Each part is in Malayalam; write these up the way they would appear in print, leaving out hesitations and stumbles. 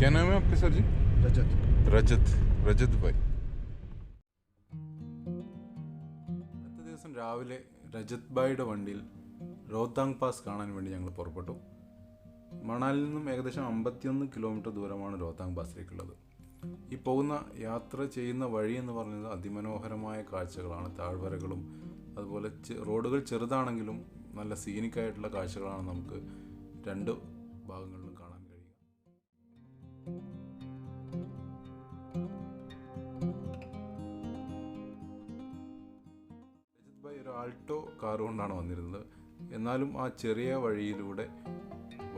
क्या नाम है आपके सर जी? रजत। रजत भाई. അടുത്ത ദിവസം രാവിലെ രജത് ഭായിയുടെ വണ്ടിയിൽ റോത്താങ് പാസ് കാണാൻ വേണ്ടി ഞങ്ങൾ പുറപ്പെട്ടു. മണാലിൽ നിന്നും ഏകദേശം 51 കിലോമീറ്റർ ദൂരമാണ് റോത്താങ് പാസിലേക്കുള്ളത്. ഈ പോകുന്ന യാത്ര ചെയ്യുന്ന വഴി എന്ന് പറയുന്നത് അതിമനോഹരമായ കാഴ്ചകളാണ്. താഴ്വരകളും അതുപോലെ റോഡുകൾ ചെറുതാണെങ്കിലും നല്ല സീനിക്കായിട്ടുള്ള കാഴ്ചകളാണ് നമുക്ക് രണ്ട് ഭാഗങ്ങളിലും കാണാൻ കഴിയുക. രജത് ഭായ് ഒരു ആൾട്ടോ കാർ കൊണ്ടാണ് വന്നിരുന്നത്. എന്നാലും ആ ചെറിയ വഴിയിലൂടെ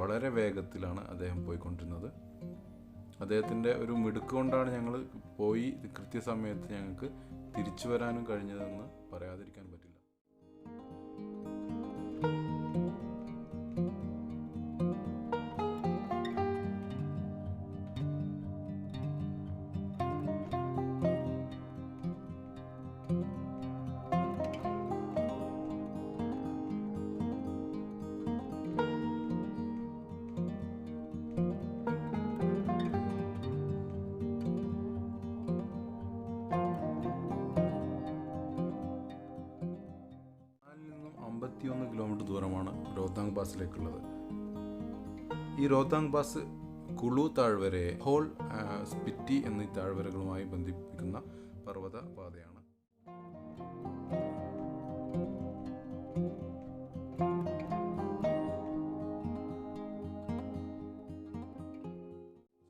വളരെ വേഗത്തിലാണ് അദ്ദേഹം പോയിക്കൊണ്ടിരുന്നത്. അദ്ദേഹത്തിൻ്റെ ഒരു മിടുക്ക് കൊണ്ടാണ് ഞങ്ങൾ പോയി കൃത്യസമയത്ത് ഞങ്ങൾക്ക് തിരിച്ചു വരാനും കഴിഞ്ഞതെന്ന് പറയാതിരിക്കാൻ പറ്റില്ല. നിന്നും 51 കിലോമീറ്റർ ദൂരമാണ് റോത്താങ് പാസിലേക്കുള്ളത്. ഈ റോത്താങ് പാസ് കുളു താഴ്വരയെ ഹോൾ, സ്പിറ്റി എന്നീ താഴ്വരകളുമായി ബന്ധിപ്പിക്കുന്ന പർവ്വത പാതയാണ്.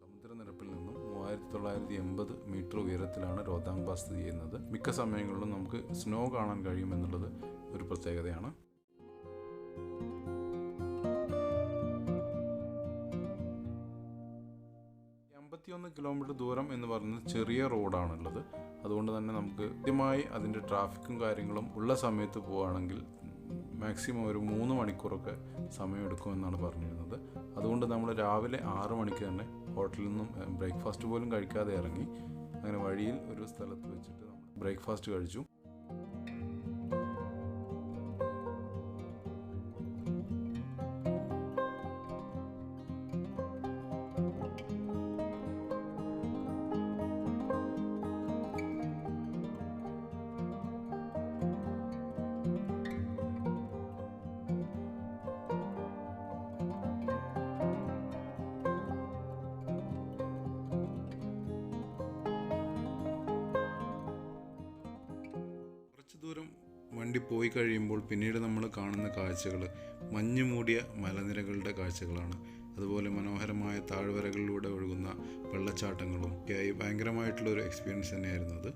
സമുദ്രനിരപ്പിൽ നിന്നും 3980 മീറ്റർ ഉയരത്തിലാണ് റോത്താങ് പാസ് സ്ഥിതി ചെയ്യുന്നത്. മിക്ക സമയങ്ങളിലും നമുക്ക് സ്നോ കാണാൻ കഴിയുമെന്നുള്ളത് ഒരു പ്രത്യേകതയാണ്. 51 കിലോമീറ്റർ ദൂരം എന്ന് പറയുന്നത് ചെറിയ റോഡാണുള്ളത്. അതുകൊണ്ട് തന്നെ നമുക്ക് കൃത്യമായി അതിൻ്റെ ട്രാഫിക്കും കാര്യങ്ങളും ഉള്ള സമയത്ത് പോവുകയാണെങ്കിൽ മാക്സിമം ഒരു 3 മണിക്കൂറൊക്കെ സമയമെടുക്കുമെന്നാണ് പറഞ്ഞിരുന്നത്. അതുകൊണ്ട് നമ്മൾ രാവിലെ 6 മണിക്ക് തന്നെ ഹോട്ടലിൽ നിന്നും ബ്രേക്ക്ഫാസ്റ്റ് പോലും കഴിക്കാതെ ഇറങ്ങി. അങ്ങനെ വഴിയിൽ ഒരു സ്ഥലത്ത് വെച്ചിട്ട് നമ്മൾ ബ്രേക്ക്ഫാസ്റ്റ് കഴിച്ചു. ദൂരം വണ്ടി പോയി കഴിയുമ്പോൾ പിന്നീട് നമ്മൾ കാണുന്ന കാഴ്ചകൾ മഞ്ഞു മൂടിയ മലനിരകളുടെ കാഴ്ചകളാണ്. അതുപോലെ മനോഹരമായ താഴ്വരകളിലൂടെ ഒഴുകുന്ന വെള്ളച്ചാട്ടങ്ങളും ഒക്കെയായി ഭയങ്കരമായിട്ടുള്ളൊരു എക്സ്പീരിയൻസ് തന്നെയായിരുന്നു അത്.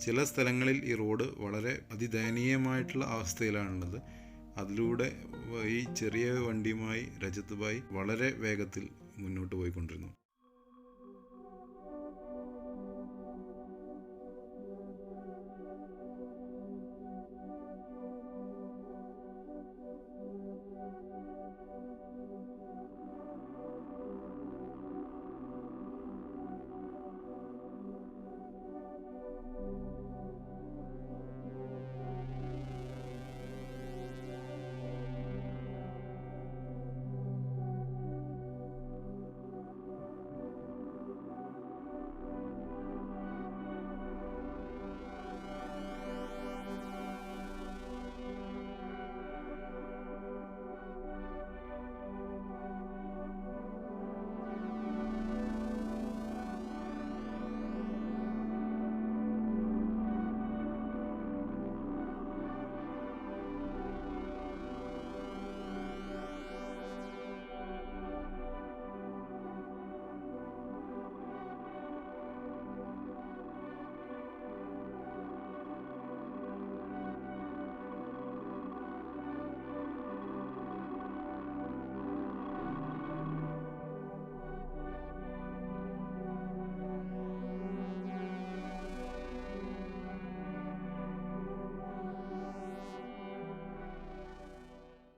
ചില സ്ഥലങ്ങളിൽ ഈ റോഡ് വളരെ അതിദയനീയമായിട്ടുള്ള അവസ്ഥയിലാണുള്ളത്. അതിലൂടെ ഈ ചെറിയ വണ്ടിയുമായി രജത് ഭായ് വളരെ വേഗത്തിൽ മുന്നോട്ട് പോയിക്കൊണ്ടിരുന്നു.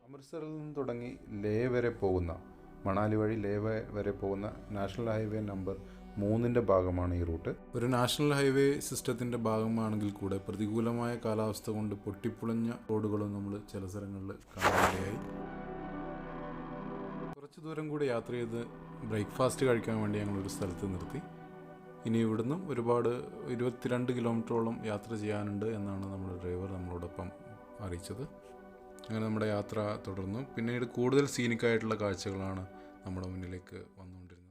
അമൃത്സറിൽ നിന്ന് തുടങ്ങി ലേ വരെ പോകുന്ന, മണാലി വഴി ലേ വരെ പോകുന്ന നാഷണൽ ഹൈവേ നമ്പർ 3 ഭാഗമാണ് ഈ റൂട്ട്. ഒരു നാഷണൽ ഹൈവേ സിസ്റ്റത്തിൻ്റെ ഭാഗമാണെങ്കിൽ കൂടെ പ്രതികൂലമായ കാലാവസ്ഥ കൊണ്ട് പൊട്ടിപ്പൊളിഞ്ഞ റോഡുകളും നമ്മൾ ചില സ്ഥലങ്ങളിൽ കാണാനിടയായി. കുറച്ച് ദൂരം കൂടി യാത്ര ചെയ്ത് ബ്രേക്ക്ഫാസ്റ്റ് കഴിക്കാൻ വേണ്ടി ഞങ്ങളൊരു സ്ഥലത്ത് നിർത്തി. ഇനി ഇവിടുന്ന് ഒരുപാട് 22 കിലോമീറ്ററോളം യാത്ര ചെയ്യാനുണ്ട് എന്നാണ് നമ്മുടെ ഡ്രൈവർ നമ്മളോടൊപ്പം അറിയിച്ചത്. അങ്ങനെ നമ്മുടെ യാത്ര തുടർന്നു. പിന്നീട് കൂടുതൽ സീനിക്കായിട്ടുള്ള കാഴ്ചകളാണ് നമ്മുടെ മുന്നിലേക്ക് വന്നുകൊണ്ടിരുന്നത്.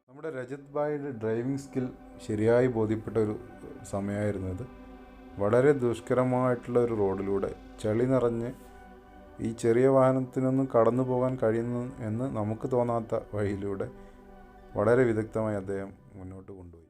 നമ്മുടെ രജത് ഭായിയുടെ ഡ്രൈവിംഗ് സ്കിൽ ശരിയായി ബോധ്യപ്പെട്ട ഒരു സമയമായിരുന്നു ഇത്. വളരെ ദുഷ്കരമായിട്ടുള്ള ഒരു റോഡിലൂടെ ചളി നിറഞ്ഞ് ഈ ചെറിയ വാഹനത്തിനൊന്നും കടന്നു പോകാൻ കഴിയുന്നു എന്ന് നമുക്ക് തോന്നാത്ത വഴിയിലൂടെ വളരെ വിദഗ്ധമായി അദ്ദേഹം മുന്നോട്ട് കൊണ്ടുപോയി.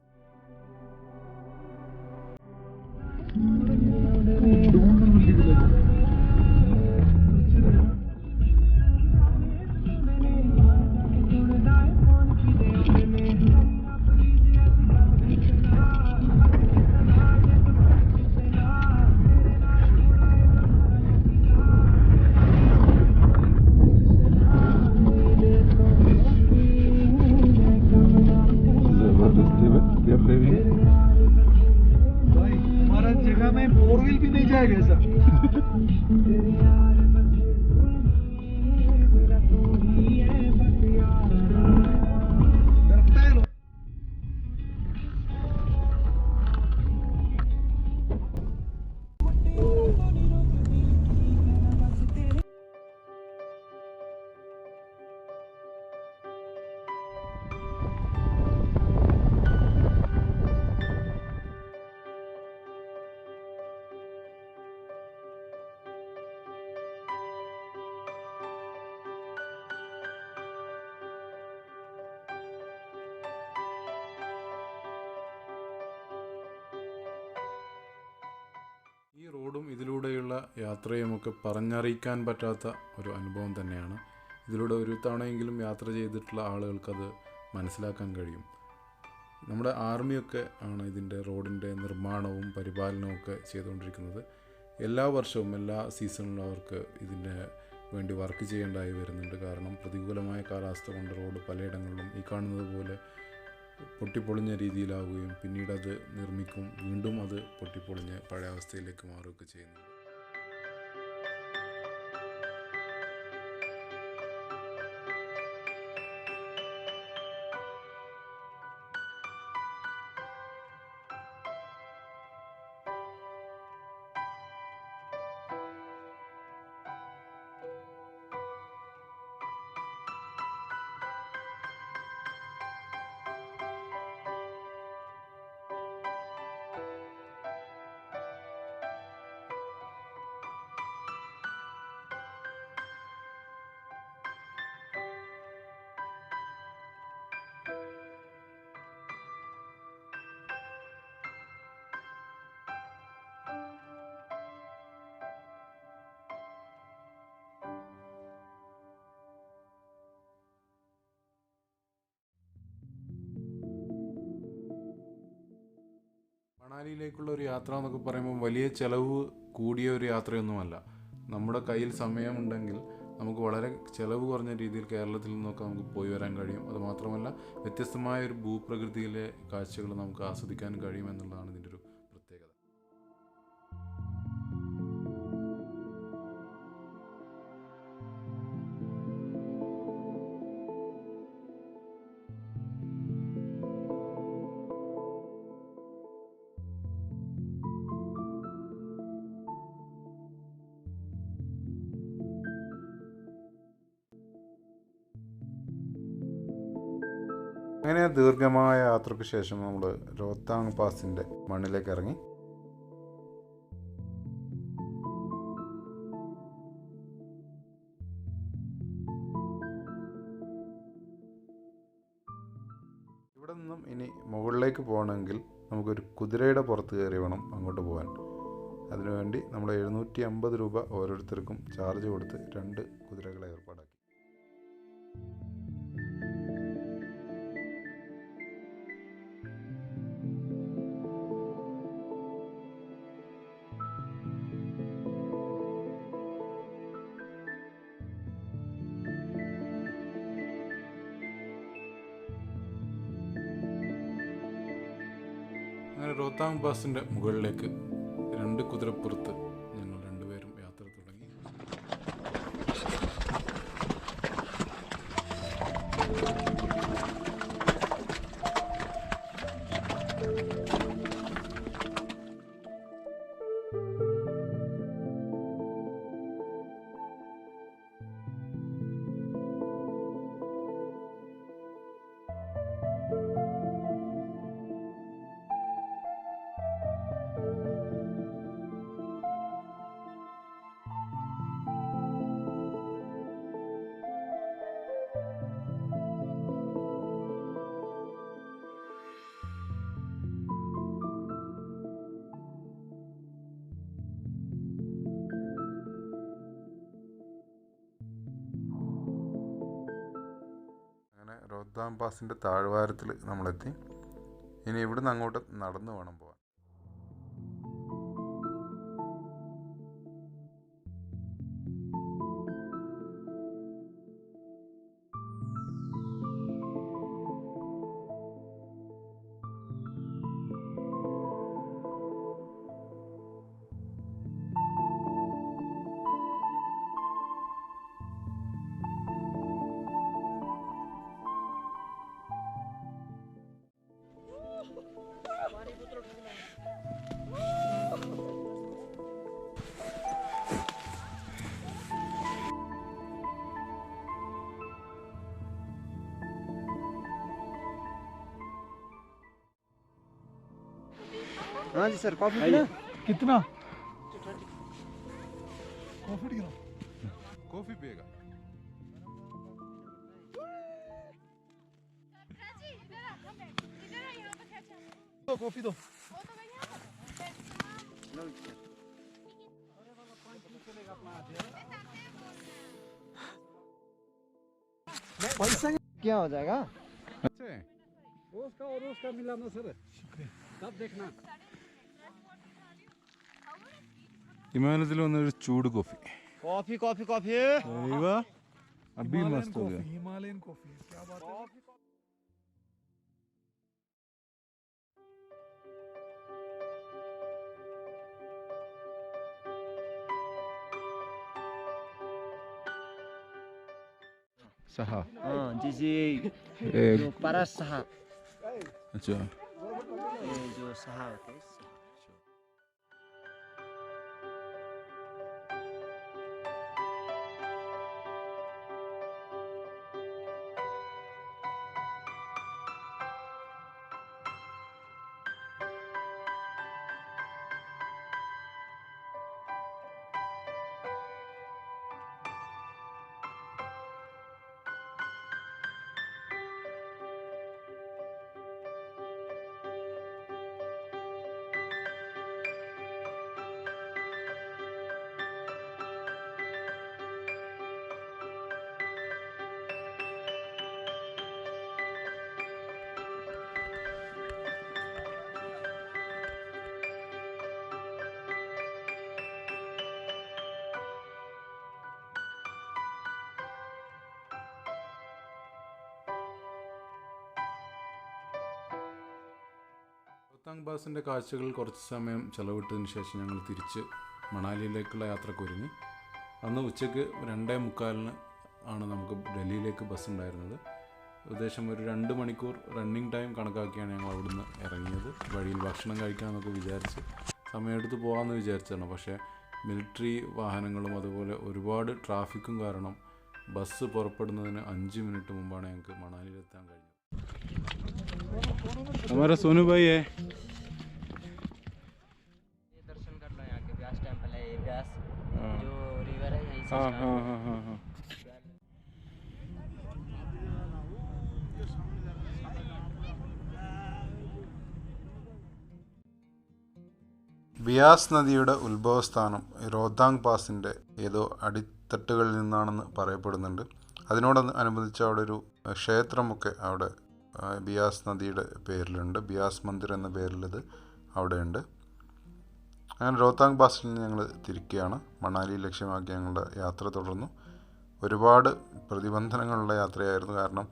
ഈ റോഡും ഇതിലൂടെയുള്ള യാത്രയുമൊക്കെ പറഞ്ഞറിയിക്കാൻ പറ്റാത്ത ഒരു അനുഭവം തന്നെയാണ്. ഇതിലൂടെ ഒരു തവണയെങ്കിലും യാത്ര ചെയ്തിട്ടുള്ള ആളുകൾക്കത് മനസ്സിലാക്കാൻ കഴിയും. നമ്മുടെ ആർമിയൊക്കെ ആണ് ഇതിൻ്റെ റോഡിൻ്റെ നിർമ്മാണവും പരിപാലനവും ഒക്കെ ചെയ്തുകൊണ്ടിരിക്കുന്നത്. എല്ലാ വർഷവും എല്ലാ സീസണിലും അവർക്ക് ഇതിൻ്റെ വേണ്ടി വർക്ക് ചെയ്യേണ്ടതായി വരുന്നുണ്ട്. കാരണം പ്രതികൂലമായ കാലാവസ്ഥ കൊണ്ട് റോഡ് പലയിടങ്ങളിലും ഈ കാണുന്നത് പോലെ പൊട്ടിപ്പൊളിഞ്ഞ രീതിയിലാവുകയും പിന്നീട് അത് നിർമ്മിക്കും, വീണ്ടും അത് പൊട്ടിപ്പൊളിഞ്ഞ് പഴയ അവസ്ഥയിലേക്ക് മാറുകയൊക്കെ ചെയ്യുന്നു. മണാലിയിലേക്കുള്ള ഒരു യാത്ര എന്നൊക്കെ പറയുമ്പോൾ വലിയ ചിലവ് കൂടിയ ഒരു യാത്രയൊന്നുമല്ല. നമ്മുടെ കയ്യിൽ സമയമുണ്ടെങ്കിൽ നമുക്ക് വളരെ ചിലവ് കുറഞ്ഞ രീതിയിൽ കേരളത്തിൽ നിന്നൊക്കെ നമുക്ക് പോയി വരാൻ കഴിയും. അതുമാത്രമല്ല വ്യത്യസ്തമായ ഒരു ഭൂപ്രകൃതിയിലെ കാഴ്ചകൾ നമുക്ക് ആസ്വദിക്കാൻ കഴിയും എന്നുള്ളതാണ് ഇതിൻ്റെ ഒരു പ്രത്യേകത. അങ്ങനെ ദീർഘമായ യാത്രയ്ക്ക് ശേഷം നമ്മൾ രോഹ്താങ് പാസിൻ്റെ മണ്ണിലേക്ക് ഇറങ്ങി. ഇവിടെ നിന്നും ഇനി മുകളിലേക്ക് പോകണമെങ്കിൽ നമുക്കൊരു കുതിരയുടെ പുറത്ത് കയറി വേണം അങ്ങോട്ട് പോകാൻ. അതിനുവേണ്ടി നമ്മൾ 750 രൂപ ഓരോരുത്തർക്കും ചാർജ് കൊടുത്ത് 2 കുതിരകളെ ഏർപ്പാടാക്കി. അങ്ങനെ റോത്താങ് പാസിൻ്റെ മുകളിലേക്ക് 2 കുതിരപ്പുറത്ത് ഞങ്ങൾ രണ്ടുപേരും യാത്ര തുടങ്ങി. റോത്താങ് പാസിൻ്റെ താഴ്വാരത്തിൽ നമ്മളെത്തി. ഇനി ഇവിടുന്ന് അങ്ങോട്ട് നടന്നു വേണം പോകാൻ. हाँ जी सर, कॉफी पीना? कितना? कॉफी गिरा कॉफ़ी पिएगा? दो कॉफी दो. पैसा क्या हो जाएगा? अच्छा है. उसका और उसका मिलाना सर. तब देखना. വിമാനത്തിൽ വന്നൊരു ചൂട് കോഫി. Coffee coffee coffee. अभी मस्त हो गया. हिमालयन कॉफी क्या बात है. सहा. हाँ जी जी. जो परस सहा. अच्छा. ये जो सहा होते हैं. റോത്താങ് പാസിൻ്റെ കാഴ്ചകൾ കുറച്ച് സമയം ചെലവിട്ടതിന് ശേഷം ഞങ്ങൾ തിരിച്ച് മണാലിയിലേക്കുള്ള യാത്രക്ക് ഒരുങ്ങി. അന്ന് ഉച്ചയ്ക്ക് 2:45 ആണ് നമുക്ക് ഡൽഹിയിലേക്ക് ബസ് ഉണ്ടായിരുന്നത്. ഏകദേശം ഒരു 2 മണിക്കൂർ റണ്ണിങ് ടൈം കണക്കാക്കിയാണ് ഞങ്ങൾ അവിടുന്ന് ഇറങ്ങിയത്. വഴിയിൽ ഭക്ഷണം കഴിക്കാമെന്നൊക്കെ വിചാരിച്ച് സമയമെടുത്ത് പോകാമെന്ന് വിചാരിച്ചതാണ്. പക്ഷേ മിലിറ്ററി വാഹനങ്ങളും അതുപോലെ ഒരുപാട് ട്രാഫിക്കും കാരണം ബസ് പുറപ്പെടുന്നതിന് 5 മിനിറ്റ് മുമ്പാണ് ഞങ്ങൾക്ക് മണാലിയിലെത്താൻ കഴിഞ്ഞത്. हमारा सोनू भाई है. ये दर्शन कर लो, यहाँ के व्यास टेंपल है. ये व्यास जो रिवर है यहीं से हाँ start हाँ होता है. हाँ हाँ हाँ. ബിയാസ് നദിയുടെ ഉത്ഭവസ്ഥാനം റോഹ്താങ് പാസിൻ്റെ ഏതോ അടിത്തട്ടുകളിൽ നിന്നാണെന്ന് പറയപ്പെടുന്നുണ്ട്. അതിനോടനുബന്ധിച്ച് അവിടെ ഒരു ക്ഷേത്രമൊക്കെ അവിടെ ബിയാസ് നദിയുടെ പേരിലുണ്ട്. ബിയാസ് മന്ദിർ എന്ന പേരിലത് അവിടെയുണ്ട്. അങ്ങനെ റോഹ്താങ് പാസിൽ നിന്ന് ഞങ്ങൾ തിരിക്കുകയാണ്. മണാലി ലക്ഷ്യമാക്കി ഞങ്ങളുടെ യാത്ര തുടർന്നു. ഒരുപാട് പ്രതിബന്ധനങ്ങളുള്ള യാത്രയായിരുന്നു. കാരണം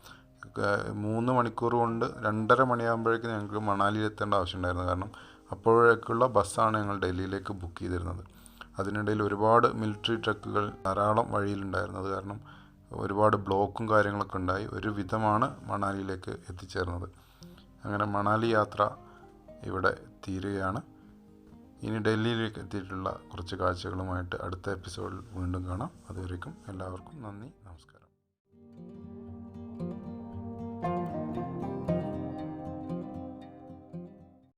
3 മണിക്കൂർ കൊണ്ട് 2:30 മണിയാകുമ്പോഴേക്കും ഞങ്ങൾക്ക് മണാലിയിൽ എത്തേണ്ട ആവശ്യമുണ്ടായിരുന്നു. കാരണം അപ്പോഴേക്കുള്ള ബസ്സാണ് ഞങ്ങൾ ഡൽഹിയിലേക്ക് ബുക്ക് ചെയ്തിരുന്നത്. അതിനിടയിൽ ഒരുപാട് മിലിറ്ററി ട്രക്കുകൾ ധാരാളം വഴിയിലുണ്ടായിരുന്നു. അത് കാരണം ഒരുപാട് ബ്ലോക്കും കാര്യങ്ങളൊക്കെ ഉണ്ടായി. ഒരു വിധമാണ് മണാലിയിലേക്ക് എത്തിച്ചേർന്നത്. അങ്ങനെ മണാലി യാത്ര ഇവിടെ തീരുകയാണ്. ഇനി ഡൽഹിയിലേക്ക് എത്തിയിട്ടുള്ള കുറച്ച് കാഴ്ചകളുമായിട്ട് അടുത്ത എപ്പിസോഡിൽ വീണ്ടും കാണാം. അതുവരേക്കും എല്ലാവർക്കും നന്ദി, നമസ്കാരം.